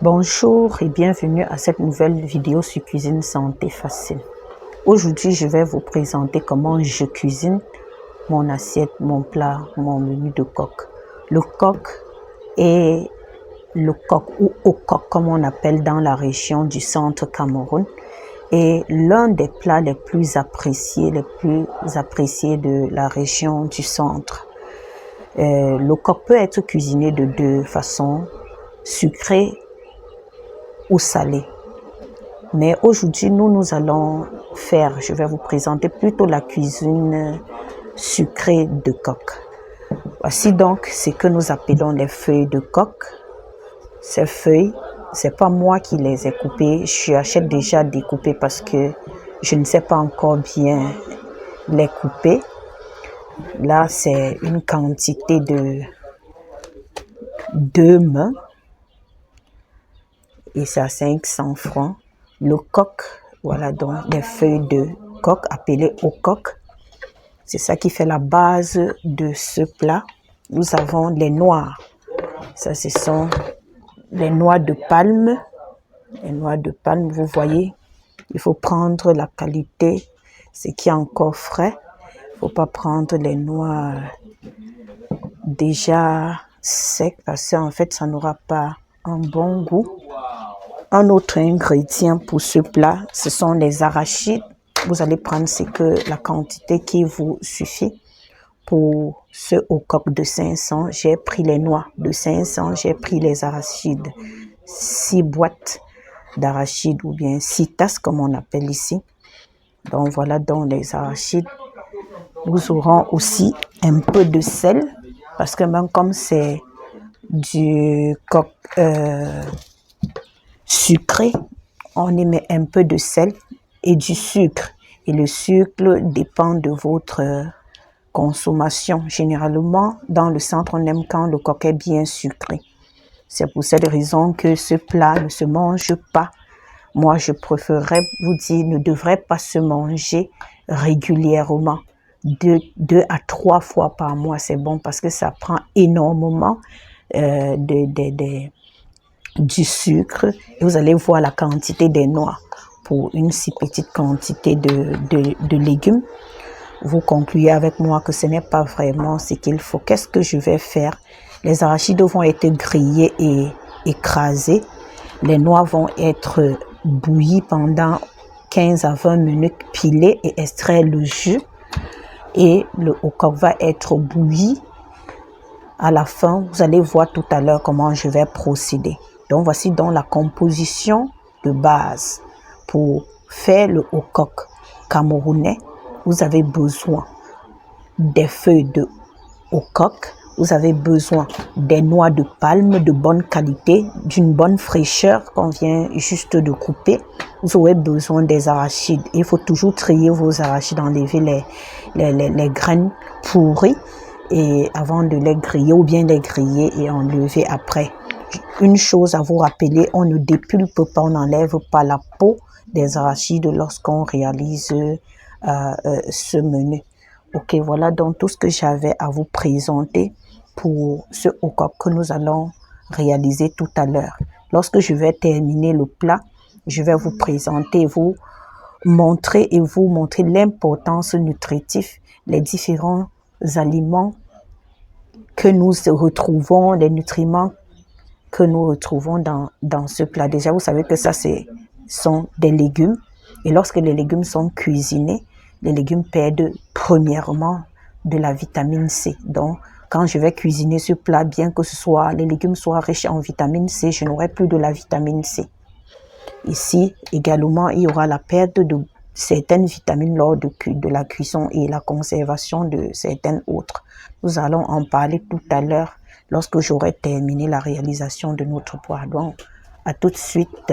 Bonjour et bienvenue à cette nouvelle vidéo sur Cuisine Santé Facile. Aujourd'hui, je vais vous présenter comment je cuisine mon assiette, mon plat, mon menu de coq. Le coq est le coq ou okok comme on appelle dans la région du centre Cameroun est l'un des plats les plus appréciés de la région du centre. Le coq peut être cuisiné de deux façons, sucré ou salé. Mais aujourd'hui, je vais vous présenter plutôt la cuisine sucrée de coq. Voici donc ce que nous appelons les feuilles de coq. Ces feuilles, c'est pas moi qui les ai coupées, je achète déjà découpées parce que je ne sais pas encore bien les couper. Là, c'est une quantité de 2 mains et c'est à 500 francs. Le coq, voilà donc les feuilles de coq appelées au coq. C'est ça qui fait la base de ce plat. Nous avons les noix. Ça, ce sont les noix de palme. Les noix de palme, vous voyez, il faut prendre la qualité, ce qui est encore frais. Il ne faut pas prendre les noix déjà secs parce qu'en fait, ça n'aura pas un bon goût. Un autre ingrédient pour ce plat, ce sont les arachides. Vous allez prendre la quantité qui vous suffit. Pour ce au coq de 500, j'ai pris les noix de 500, j'ai pris les arachides, 6 boîtes d'arachides ou bien 6 tasses comme on appelle ici. Donc voilà donc les arachides. Nous aurons aussi un peu de sel parce que même comme c'est du coq sucré, on y met un peu de sel et du sucre. Et le sucre dépend de votre consommation. Généralement, dans le centre, on aime quand le coq est bien sucré. C'est pour cette raison que ce plat ne se mange pas. Moi, je préférerais vous dire, ne devrait pas se manger régulièrement. 2 à 3 fois par mois, c'est bon parce que ça prend énormément du sucre. Et vous allez voir la quantité des noix pour une si petite quantité de légumes. Vous concluez avec moi que ce n'est pas vraiment ce qu'il faut. Qu'est-ce que je vais faire? Les arachides vont être grillés et écrasés. Les noix vont être bouillies pendant 15 à 20 minutes, pilées et extraire le jus. Et le coq va être bouilli. À la fin, vous allez voir tout à l'heure comment je vais procéder. Donc, voici donc la composition de base. Pour faire le coq camerounais, vous avez besoin des feuilles de coq, vous avez besoin des noix de palme de bonne qualité, d'une bonne fraîcheur qu'on vient juste de couper. Vous aurez besoin des arachides. Il faut toujours trier vos arachides, enlever les graines pourries et avant de les griller ou bien les griller et enlever après. Une chose à vous rappeler, on ne dépulpe pas, on n'enlève pas la peau des arachides lorsqu'on réalise ce menu. Ok, voilà donc tout ce que j'avais à vous présenter pour ce coq que nous allons réaliser tout à l'heure. Lorsque je vais terminer le plat, je vais vous présenter, vous montrer l'importance nutritive, les différents aliments que nous retrouvons, les nutriments que nous retrouvons dans ce plat. Déjà, vous savez que ça, sont des légumes. Et lorsque les légumes sont cuisinés, les légumes perdent premièrement de la vitamine C. Donc, quand je vais cuisiner ce plat, bien que les légumes soient riches en vitamine C, je n'aurai plus de la vitamine C. Ici, également, il y aura la perte de certaines vitamines lors de la cuisson et la conservation de certaines autres. Nous allons en parler tout à l'heure lorsque j'aurai terminé la réalisation de notre plat. Donc, à tout de suite.